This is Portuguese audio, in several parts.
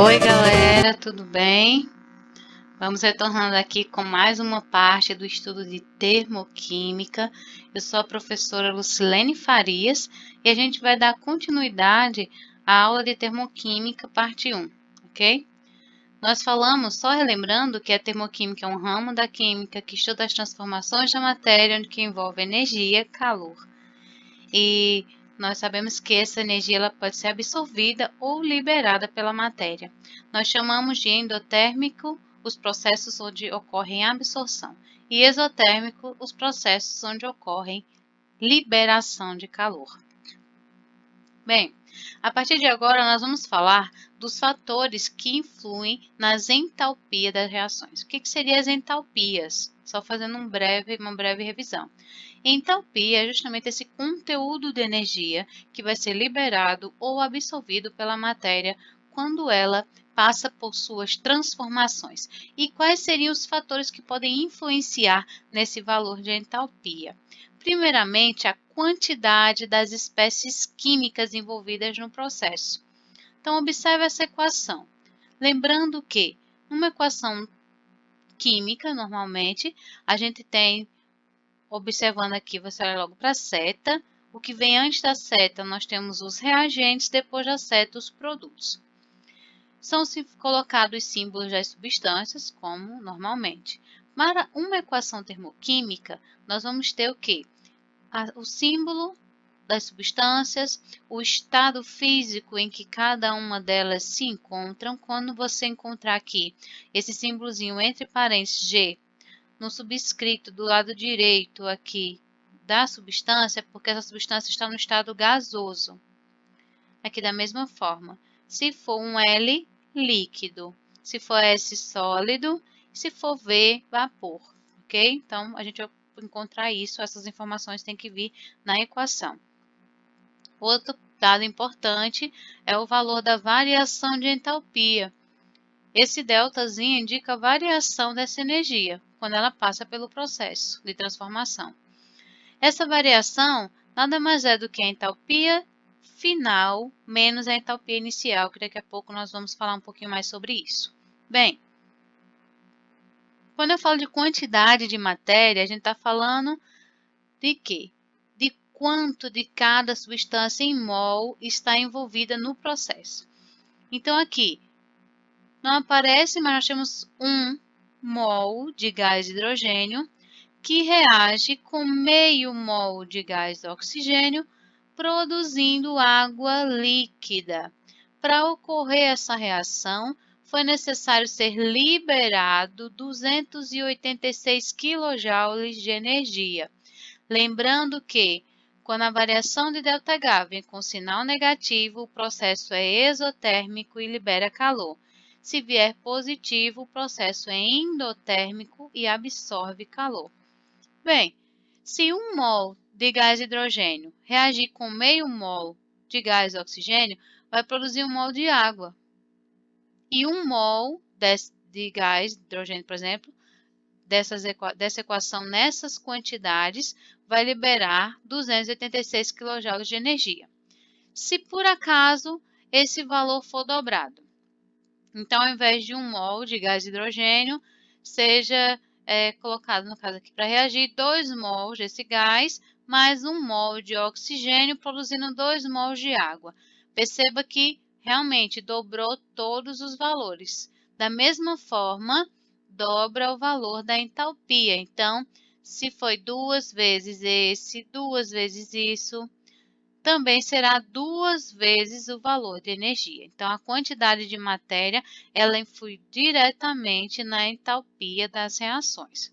Oi, galera, tudo bem? Vamos retornando aqui com mais uma parte do estudo de termoquímica. Eu sou a professora Lucilene Farias e a gente vai dar continuidade à aula de termoquímica, parte 1, ok? Nós falamos, só relembrando, que a termoquímica é um ramo da química que estuda as transformações da matéria, que envolve energia, calor. E nós sabemos que essa energia ela pode ser absorvida ou liberada pela matéria. Nós chamamos de endotérmico os processos onde ocorrem absorção e exotérmico os processos onde ocorrem liberação de calor. Bem, a partir de agora nós vamos falar dos fatores que influem nas entalpias das reações. O que seriam as entalpias? Só fazendo uma breve revisão. Entalpia é justamente esse conteúdo de energia que vai ser liberado ou absorvido pela matéria quando ela passa por suas transformações. E quais seriam os fatores que podem influenciar nesse valor de entalpia? Primeiramente, a quantidade das espécies químicas envolvidas no processo. Então, observe essa equação. Lembrando que, numa equação química, normalmente, a gente tem, observando aqui, você olha logo para a seta. O que vem antes da seta, nós temos os reagentes, depois da seta, os produtos. São colocados símbolos das substâncias, como normalmente. Para uma equação termoquímica, nós vamos ter o quê? O símbolo das substâncias, o estado físico em que cada uma delas se encontram. Quando você encontrar aqui esse símbolozinho entre parênteses G, no subscrito do lado direito aqui da substância, porque essa substância está no estado gasoso. Aqui da mesma forma, se for um L, líquido, se for S, sólido, se for V, vapor, ok? Então, a gente vai encontrar isso, essas informações têm que vir na equação. Outro dado importante é o valor da variação de entalpia. Esse deltazinho indica a variação dessa energia, quando ela passa pelo processo de transformação. Essa variação nada mais é do que a entalpia final menos a entalpia inicial, que daqui a pouco nós vamos falar um pouquinho mais sobre isso. Bem, quando eu falo de quantidade de matéria, a gente está falando de quê? De quanto de cada substância em mol está envolvida no processo. Então, aqui, não aparece, mas nós temos 1 mol de gás de hidrogênio que reage com meio mol de gás de oxigênio, produzindo água líquida. Para ocorrer essa reação, foi necessário ser liberado 286 kJ de energia. Lembrando que, quando a variação de ΔH vem com sinal negativo, o processo é exotérmico e libera calor. Se vier positivo, o processo é endotérmico e absorve calor. Bem, se 1 mol de gás de hidrogênio reagir com meio mol de gás de oxigênio, vai produzir 1 mol de água. E 1 mol de gás de hidrogênio, por exemplo, dessa equação nessas quantidades, vai liberar 286 kJ de energia. Se por acaso esse valor for dobrado, então ao invés de 1 mol de gás de hidrogênio, seja colocado, no caso aqui, para reagir 2 mols desse gás, mais 1 mol de oxigênio, produzindo 2 mols de água. Perceba que realmente dobrou todos os valores. Da mesma forma, dobra o valor da entalpia. Então, se foi 2 vezes esse, 2 vezes isso, também será 2 vezes o valor de energia. Então, a quantidade de matéria, ela influi diretamente na entalpia das reações.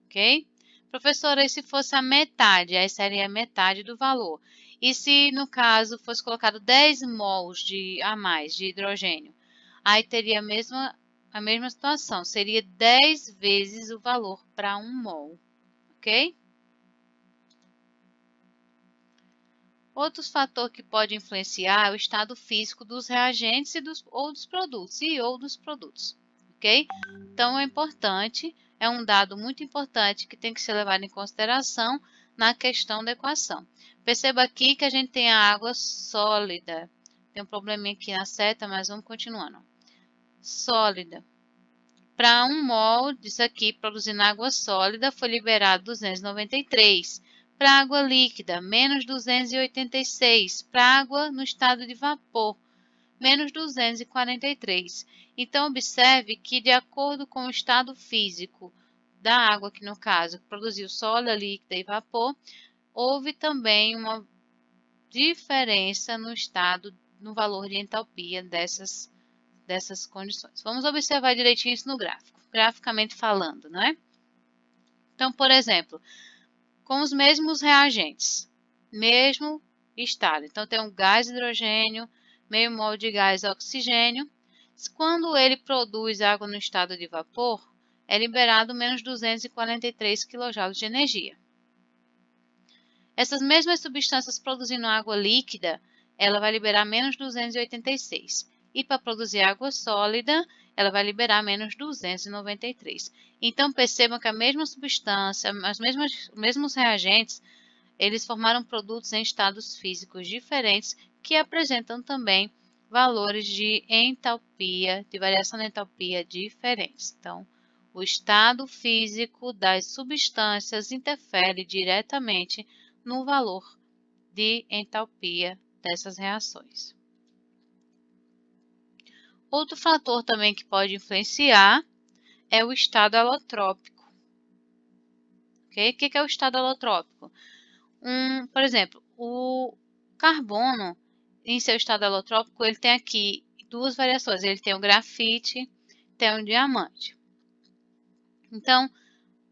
Ok? Professora, e se fosse a metade? Aí seria a metade do valor. E se, no caso, fosse colocado 10 mols a mais de hidrogênio? Aí teria a mesma situação, seria 10 vezes o valor para 1 mol. Ok? Outro fator que pode influenciar é o estado físico dos reagentes ou dos produtos, ok? Então, é um dado muito importante que tem que ser levado em consideração na questão da equação. Perceba aqui que a gente tem a água sólida, Tem um probleminha aqui na seta, mas vamos continuando. Sólida. Para 1 mol disso aqui, produzindo água sólida, foi liberado 293. Para água líquida, menos 286. Para água no estado de vapor, menos 243. Então, observe que, de acordo com o estado físico da água, que no caso produziu sólida, líquida e vapor, houve também uma diferença no valor de entalpia dessas condições. Vamos observar direitinho isso no gráfico, graficamente falando, não é? Então, por exemplo, com os mesmos reagentes, mesmo estado. Então, tem um gás hidrogênio, meio mol de gás oxigênio. Quando ele produz água no estado de vapor, é liberado menos 243 kJ de energia. Essas mesmas substâncias produzindo água líquida, ela vai liberar menos 286. E para produzir água sólida, ela vai liberar menos 293. Então, percebam que a mesma substância, os mesmos reagentes, eles formaram produtos em estados físicos diferentes que apresentam também valores de entalpia, de variação de entalpia diferentes. Então, o estado físico das substâncias interfere diretamente no valor de entalpia dessas reações. Outro fator também que pode influenciar é o estado alotrópico. Okay? O que é o estado alotrópico? Por exemplo, o carbono, em seu estado alotrópico, ele tem aqui duas variações. Ele tem o grafite, tem o diamante. Então,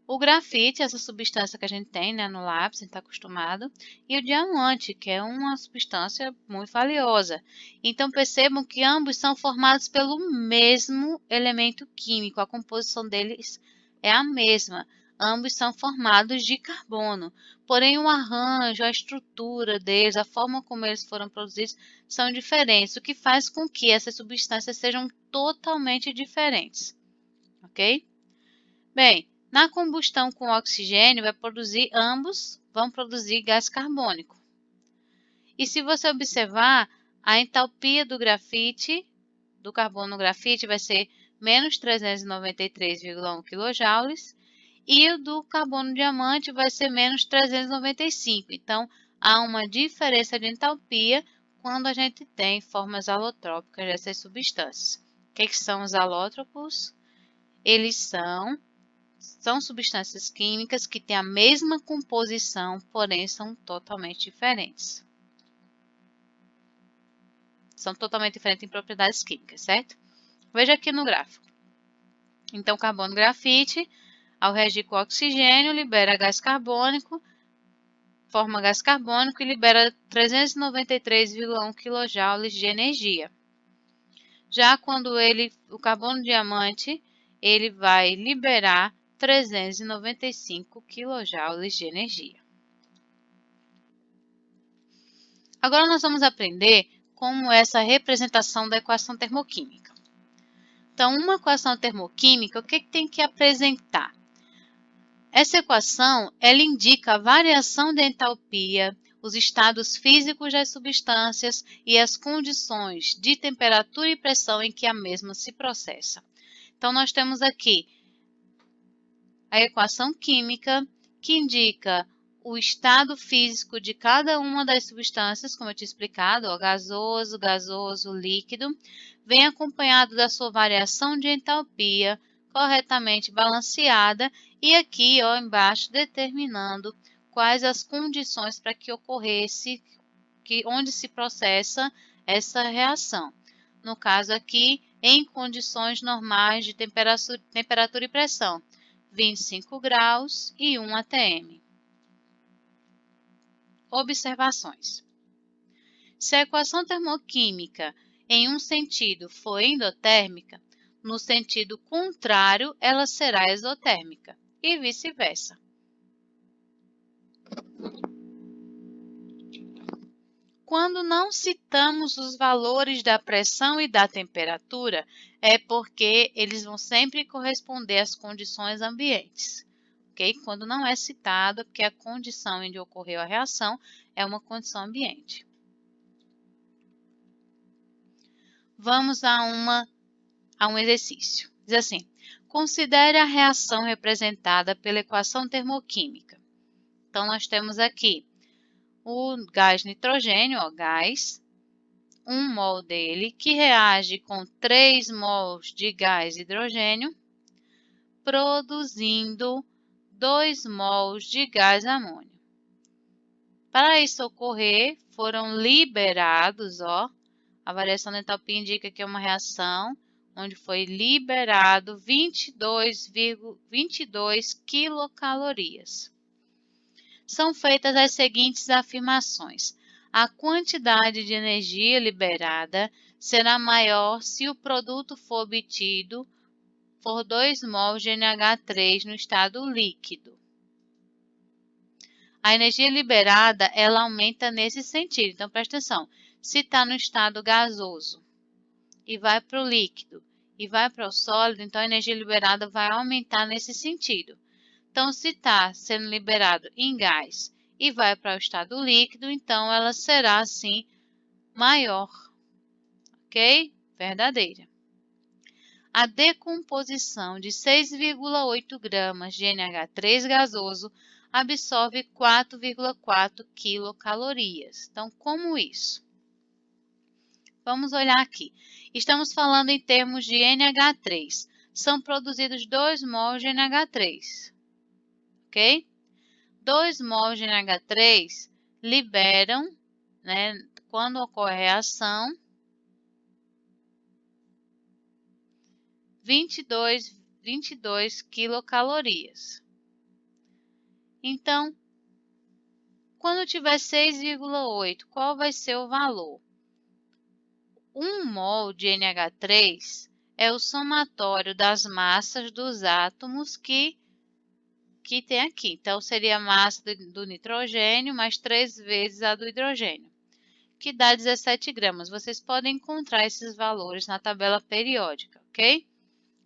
o grafite, essa substância que a gente tem, né, no lápis, a gente está acostumado, e o diamante, que é uma substância muito valiosa. Então, percebam que ambos são formados pelo mesmo elemento químico, a composição deles é a mesma. Ambos são formados de carbono, porém o arranjo, a estrutura deles, a forma como eles foram produzidos são diferentes, o que faz com que essas substâncias sejam totalmente diferentes, ok? Bem, na combustão com oxigênio, ambos vão produzir gás carbônico. E se você observar, a entalpia do grafite, do carbono grafite, vai ser menos 393,1 kJ, e o do carbono diamante vai ser menos 395. Então, há uma diferença de entalpia quando a gente tem formas alotrópicas dessas substâncias. O que são os alótropos? Eles são substâncias químicas que têm a mesma composição, porém são totalmente diferentes. São totalmente diferentes em propriedades químicas, certo? Veja aqui no gráfico. Então, carbono grafite, ao reagir com oxigênio, libera gás carbônico, forma gás carbônico e libera 393,1 kJ de energia. Já quando o carbono diamante, ele vai liberar 395 kJ de energia. Agora nós vamos aprender como é essa representação da equação termoquímica. Então, uma equação termoquímica, o que tem que apresentar? Essa equação, ela indica a variação de entalpia, os estados físicos das substâncias e as condições de temperatura e pressão em que a mesma se processa. Então, nós temos aqui a equação química, que indica o estado físico de cada uma das substâncias, como eu tinha explicado, ó, gasoso, líquido, vem acompanhado da sua variação de entalpia, corretamente balanceada, e aqui, ó, embaixo, determinando quais as condições para que ocorresse, onde se processa essa reação. No caso aqui, em condições normais de temperatura e pressão, 25 graus e 1 atm. Observações. Se a equação termoquímica em um sentido for endotérmica, no sentido contrário ela será exotérmica e vice-versa. Quando não citamos os valores da pressão e da temperatura, é porque eles vão sempre corresponder às condições ambientes. Okay? Quando não é citado, é porque a condição em que ocorreu a reação é uma condição ambiente. Vamos a um exercício. Diz assim: considere a reação representada pela equação termoquímica. Então, nós temos aqui o gás nitrogênio, gás, 1 mol dele, que reage com 3 mols de gás hidrogênio, produzindo 2 mols de gás amônio. Para isso ocorrer, foram liberados, a variação da entalpia indica que é uma reação onde foi liberado 22,22 quilocalorias. São feitas as seguintes afirmações: a quantidade de energia liberada será maior se o produto for obtido por 2 mols de NH3 no estado líquido. A energia liberada, ela aumenta nesse sentido. Então, presta atenção. Se está no estado gasoso e vai para o líquido e vai para o sólido, então a energia liberada vai aumentar nesse sentido. Então, se está sendo liberado em gás e vai para o estado líquido, então ela será, assim, maior. Ok? Verdadeira. A decomposição de 6,8 gramas de NH3 gasoso absorve 4,4 quilocalorias. Então, como isso? Vamos olhar aqui. Estamos falando em termos de NH3. São produzidos 2 mols de NH3. Ok? 2 mols de NH3 liberam, quando ocorre a reação, 22 quilocalorias. Então, quando tiver 6,8, qual vai ser o valor? 1 mol de NH3 é o somatório das massas dos átomos que tem aqui. Então, seria a massa do nitrogênio mais 3 vezes a do hidrogênio, que dá 17 gramas. Vocês podem encontrar esses valores na tabela periódica, ok?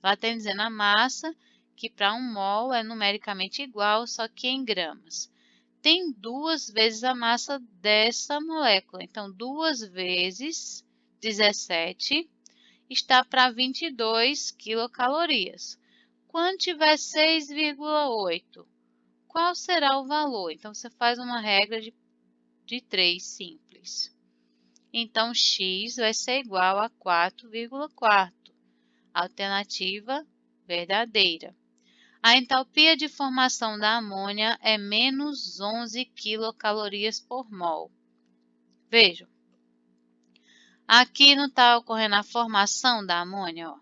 Lá tem dizendo a massa, que para 1 mol é numericamente igual, só que em gramas. Tem 2 vezes a massa dessa molécula. Então, 2 vezes 17 está para 22 quilocalorias. Quando tiver 6,8, qual será o valor? Então, você faz uma regra de 3 simples. Então, x vai ser igual a 4,4. Alternativa verdadeira. A entalpia de formação da amônia é menos 11 quilocalorias por mol. Vejam, aqui não está ocorrendo a formação da amônia. O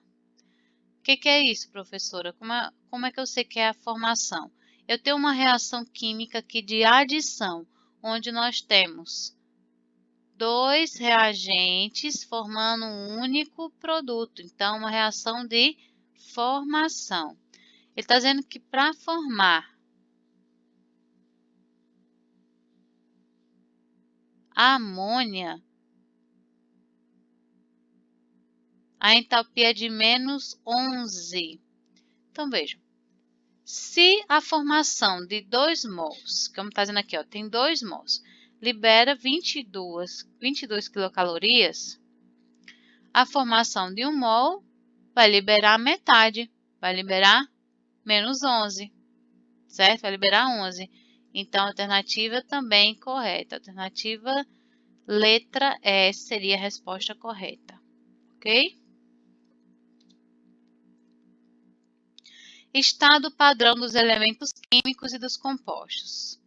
que é isso, professora? Como é que eu sei que é a formação? Eu tenho uma reação química aqui de adição, onde nós temos 2 reagentes formando um único produto. Então, uma reação de formação. Ele está dizendo que para formar a amônia, a entalpia é de menos 11. Então, vejam. Se a formação de 2 mols, como está dizendo aqui, tem 2 mols, libera 22 quilocalorias, a formação de 1 mol vai liberar metade, vai liberar menos 11, certo? Vai liberar 11. Então, a alternativa também correta. A alternativa letra E seria a resposta correta, ok? Estado padrão dos elementos químicos e dos compostos.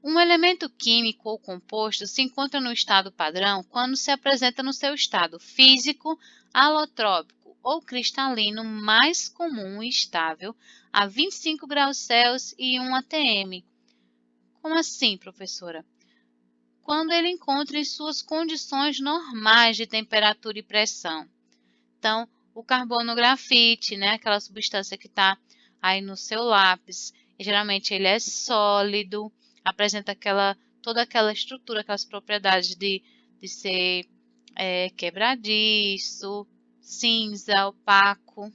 Um elemento químico ou composto se encontra no estado padrão quando se apresenta no seu estado físico, alotrópico ou cristalino mais comum e estável a 25 graus Celsius e 1 atm. Como assim, professora? Quando ele encontra em suas condições normais de temperatura e pressão. Então, o carbono grafite, aquela substância que está aí no seu lápis, geralmente ele é sólido, apresenta toda aquela estrutura, aquelas propriedades de ser quebradiço, cinza, opaco.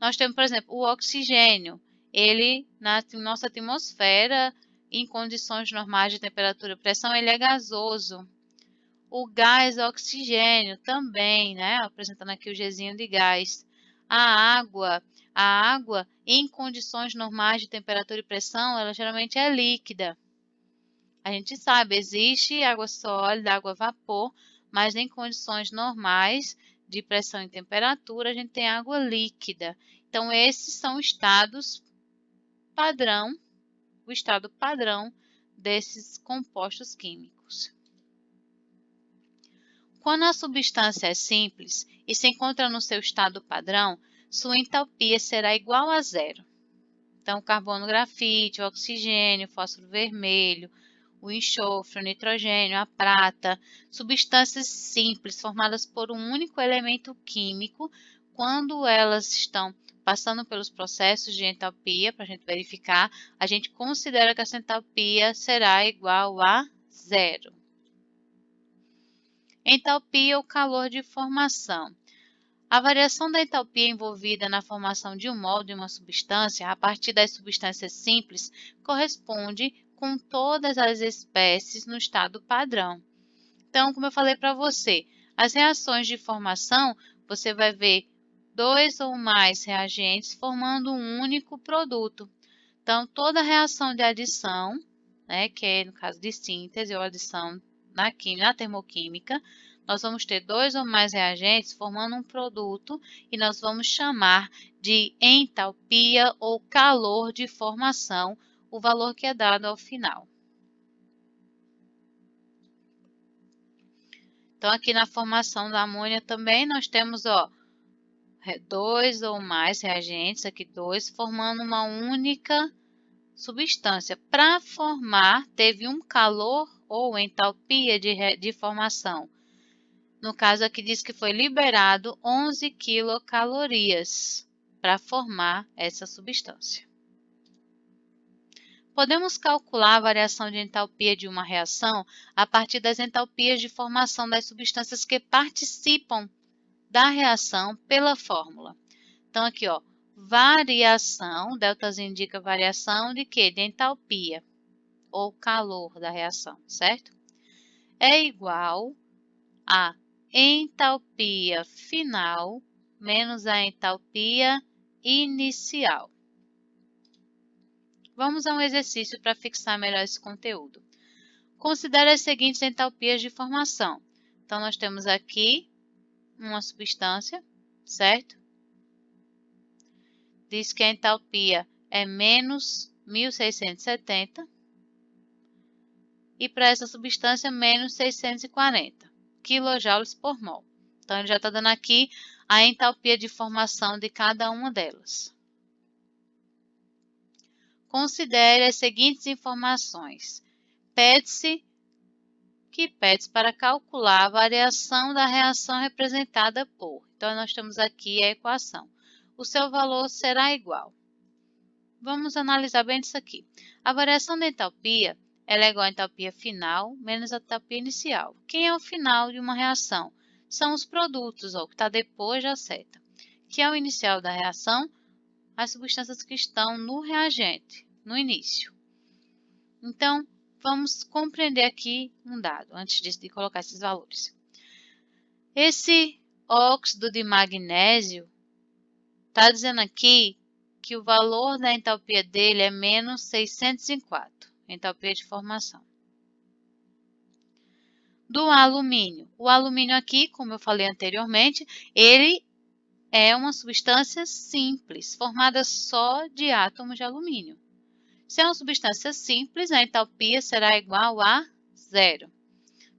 Nós temos, por exemplo, o oxigênio. Ele, na nossa atmosfera, em condições normais de temperatura e pressão, ele é gasoso. O gás oxigênio também, né? Apresentando aqui o Gzinho de gás. A água em condições normais de temperatura e pressão, ela geralmente é líquida. A gente sabe, existe água sólida, água vapor, mas em condições normais de pressão e temperatura, a gente tem água líquida. Então, esses são estados padrão, o estado padrão desses compostos químicos. Quando a substância é simples e se encontra no seu estado padrão, sua entalpia será igual a zero. Então, carbono grafite, o oxigênio, o fósforo vermelho, o enxofre, o nitrogênio, a prata, substâncias simples formadas por um único elemento químico, quando elas estão passando pelos processos de entalpia, para a gente verificar, a gente considera que essa entalpia será igual a zero. Entalpia ou calor de formação. A variação da entalpia envolvida na formação de um molde de uma substância a partir das substâncias simples corresponde com todas as espécies no estado padrão. Então, como eu falei para você, as reações de formação, você vai ver dois ou mais reagentes formando um único produto. Então, toda reação de adição, né, que é no caso de síntese ou adição na termoquímica, nós vamos ter dois ou mais reagentes formando um produto e nós vamos chamar de entalpia ou calor de formação, o valor que é dado ao final. Então, aqui na formação da amônia também nós temos, dois ou mais reagentes, aqui dois, formando uma única substância. Para formar, teve um calor ou entalpia de formação. No caso aqui diz que foi liberado 11 quilocalorias para formar essa substância. Podemos calcular a variação de entalpia de uma reação a partir das entalpias de formação das substâncias que participam da reação pela fórmula. Então, aqui, variação, deltas indica variação de quê? De entalpia, ou calor da reação, certo? É igual a entalpia final menos a entalpia inicial. Vamos a um exercício para fixar melhor esse conteúdo. Considere as seguintes entalpias de formação. Então, nós temos aqui uma substância, certo? Diz que a entalpia é menos 1670 e para essa substância menos 640 kJ por mol. Então, ele já está dando aqui a entalpia de formação de cada uma delas. Considere as seguintes informações. Pede-se para calcular a variação da reação representada por. Então, nós temos aqui a equação. O seu valor será igual. Vamos analisar bem isso aqui. A variação da entalpia ela é igual à entalpia final menos a entalpia inicial. Quem é o final de uma reação? São os produtos, o que está depois da seta. Que é o inicial da reação? As substâncias que estão no reagente, no início. Então, vamos compreender aqui um dado, antes de colocar esses valores. Esse óxido de magnésio está dizendo aqui que o valor da entalpia dele é menos 604, entalpia de formação. Do alumínio. O alumínio aqui, como eu falei anteriormente, ele é uma substância simples, formada só de átomos de alumínio. Se é uma substância simples, a entalpia será igual a zero.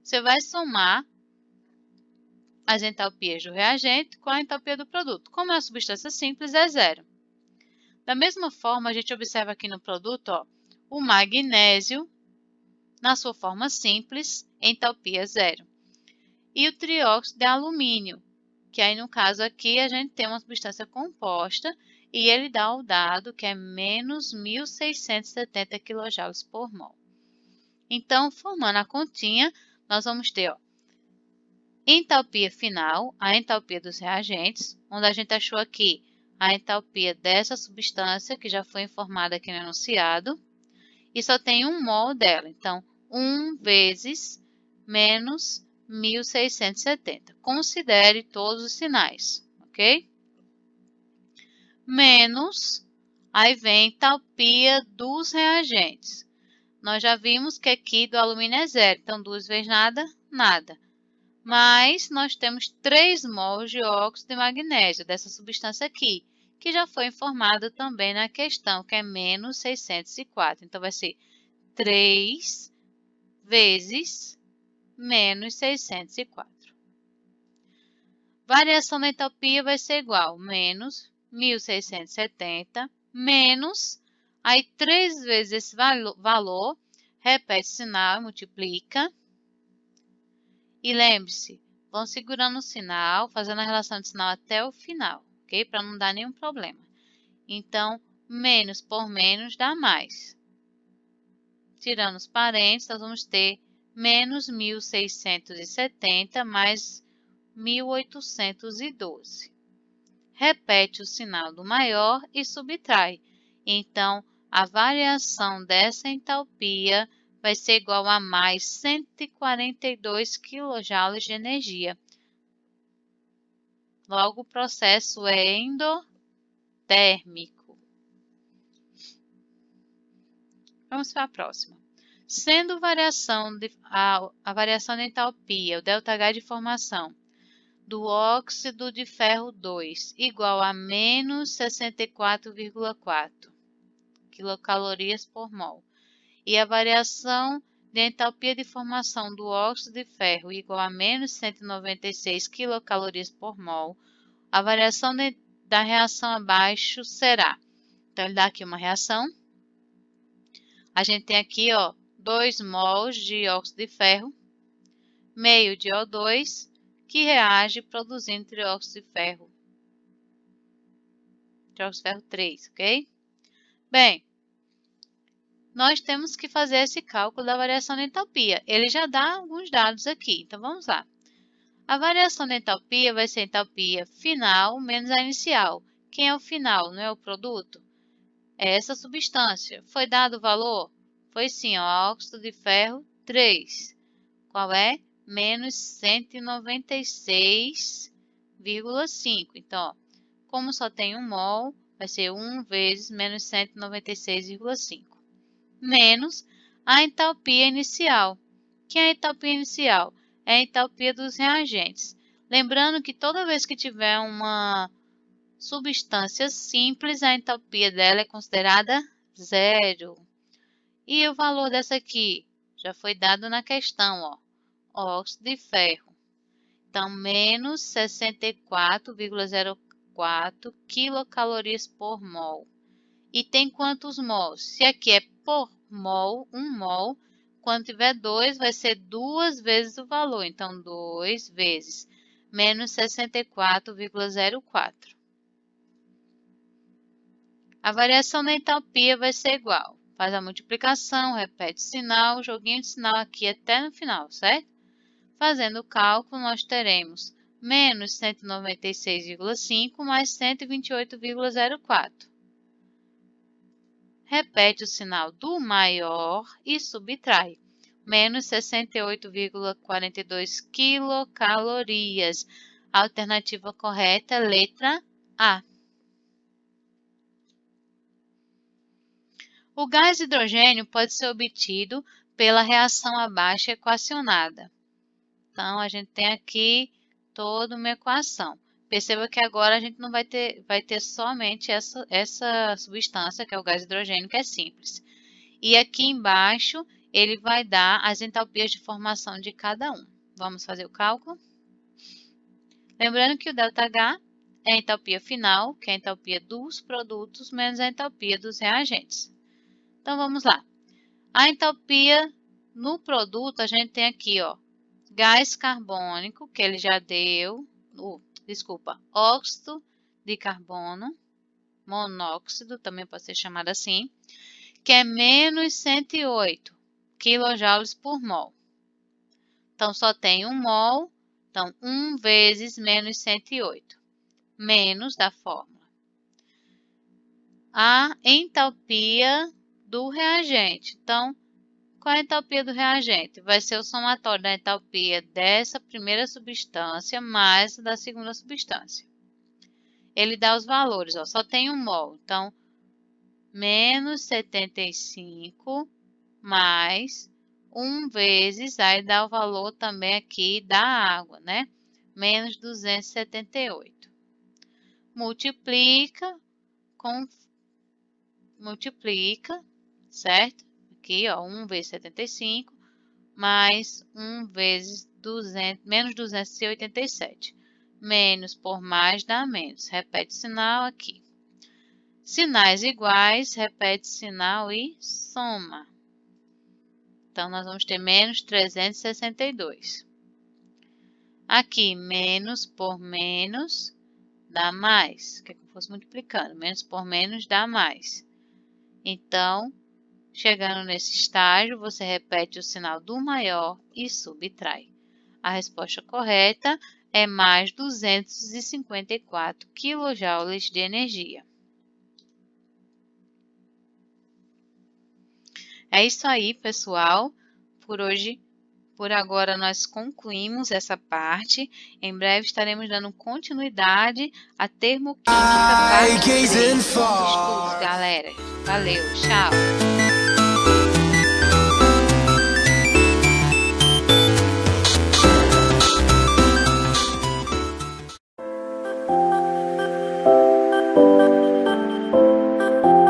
Você vai somar as entalpias do reagente com a entalpia do produto. Como é uma substância simples, é zero. Da mesma forma, a gente observa aqui no produto o magnésio, na sua forma simples, entalpia zero. E o trióxido de alumínio, que aí no caso aqui a gente tem uma substância composta e ele dá o dado que é menos 1670 kJ por mol. Então, formando a continha, nós vamos ter entalpia final, a entalpia dos reagentes, onde a gente achou aqui a entalpia dessa substância, que já foi informada aqui no enunciado, e só tem um mol dela. Então, 1 vezes menos 1670. Considere todos os sinais, ok? Menos, aí vem entalpia dos reagentes. Nós já vimos que aqui do alumínio é zero, então 2 vezes nada, nada. Mas nós temos 3 mols de óxido de magnésio, dessa substância aqui, que já foi informado também na questão, que é menos 604. Então, vai ser 3 vezes menos 604. Variação da entalpia vai ser igual a menos 1670 menos, aí 3 vezes esse valor, repete o sinal, multiplica. E lembre-se, vão segurando o sinal, fazendo a relação de sinal até o final, ok? Para não dar nenhum problema. Então, menos por menos dá mais. Tirando os parênteses, nós vamos ter menos 1670 mais 1812. Repete o sinal do maior e subtrai. Então, a variação dessa entalpia vai ser igual a mais 142 kJ de energia. Logo, o processo é endotérmico. Vamos para a próxima. Sendo a variação da entalpia, o ΔH de formação, do óxido de ferro 2 igual a menos 64,4 quilocalorias por mol, e a variação de entalpia de formação do óxido de ferro igual a menos 196 quilocalorias por mol, a variação da reação abaixo será. Então, ele dá aqui uma reação. A gente tem aqui, ó, 2 mols de óxido de ferro, meio de O2, que reage produzindo trióxido de ferro 3, ok? Bem, nós temos que fazer esse cálculo da variação da entalpia. Ele já dá alguns dados aqui, então vamos lá. A variação da entalpia vai ser a entalpia final menos a inicial. Quem é o final? Não é o produto? É essa substância. Foi dado o valor? Foi sim, ó, óxido de ferro 3. Qual é? Menos 196,5. Então, ó, como só tem um mol, vai ser 1 vezes menos 196,5. Menos a entalpia inicial. Que é a entalpia inicial? É a entalpia dos reagentes. Lembrando que toda vez que tiver uma substância simples, a entalpia dela é considerada zero. E o valor dessa aqui já foi dado na questão, ó, óxido de ferro. Então, menos 64,04 quilocalorias por mol. E tem quantos mols? Se aqui é por mol, 1 mol, quando tiver 2, vai ser 2 vezes o valor. Então, 2 vezes menos 64,04. A variação da entalpia vai ser igual. Faz a multiplicação, repete o sinal, joguinho de sinal aqui até no final, certo? Fazendo o cálculo, nós teremos menos 196,5 mais 128,04. Repete o sinal do maior e subtrai. Menos 68,42 quilocalorias. A alternativa correta é letra A. O gás hidrogênio pode ser obtido pela reação abaixo equacionada. Então, a gente tem aqui toda uma equação. Perceba que agora a gente não vai ter somente essa substância, que é o gás hidrogênio, que é simples. E aqui embaixo, ele vai dar as entalpias de formação de cada um. Vamos fazer o cálculo? Lembrando que o ΔH é a entalpia final, que é a entalpia dos produtos, menos a entalpia dos reagentes. Então, vamos lá. A entalpia no produto, a gente tem aqui, ó, gás carbônico, que ele já deu, óxido de carbono, monóxido, também pode ser chamado assim, que é menos 108 kJ por mol. Então, só tem 1 mol, então 1 vezes menos 108, menos da fórmula. A entalpia do reagente. Então, Qual é a entalpia do reagente? Vai ser o somatório da entalpia dessa primeira substância mais da segunda substância. Ele dá os valores, ó, só tem um mol, então menos 75 mais 1 vezes, aí dá o valor também aqui da água, né? Menos 278. Multiplica, certo? Aqui, ó, 1 vezes 75 mais 1 vezes 200, menos 287. Menos por mais dá menos. Repete o sinal aqui. Sinais iguais, repete sinal e soma. Então, nós vamos ter menos 362. Aqui, menos por menos dá mais. Quer que eu fosse multiplicando. Menos por menos dá mais. Então, chegando nesse estágio, você repete o sinal do maior e subtrai. A resposta correta é mais 254 kJ de energia. É isso aí, pessoal. Por agora, nós concluímos essa parte. Em breve estaremos dando continuidade à termoquímica parte 3 dos estudos, galera. Valeu, tchau!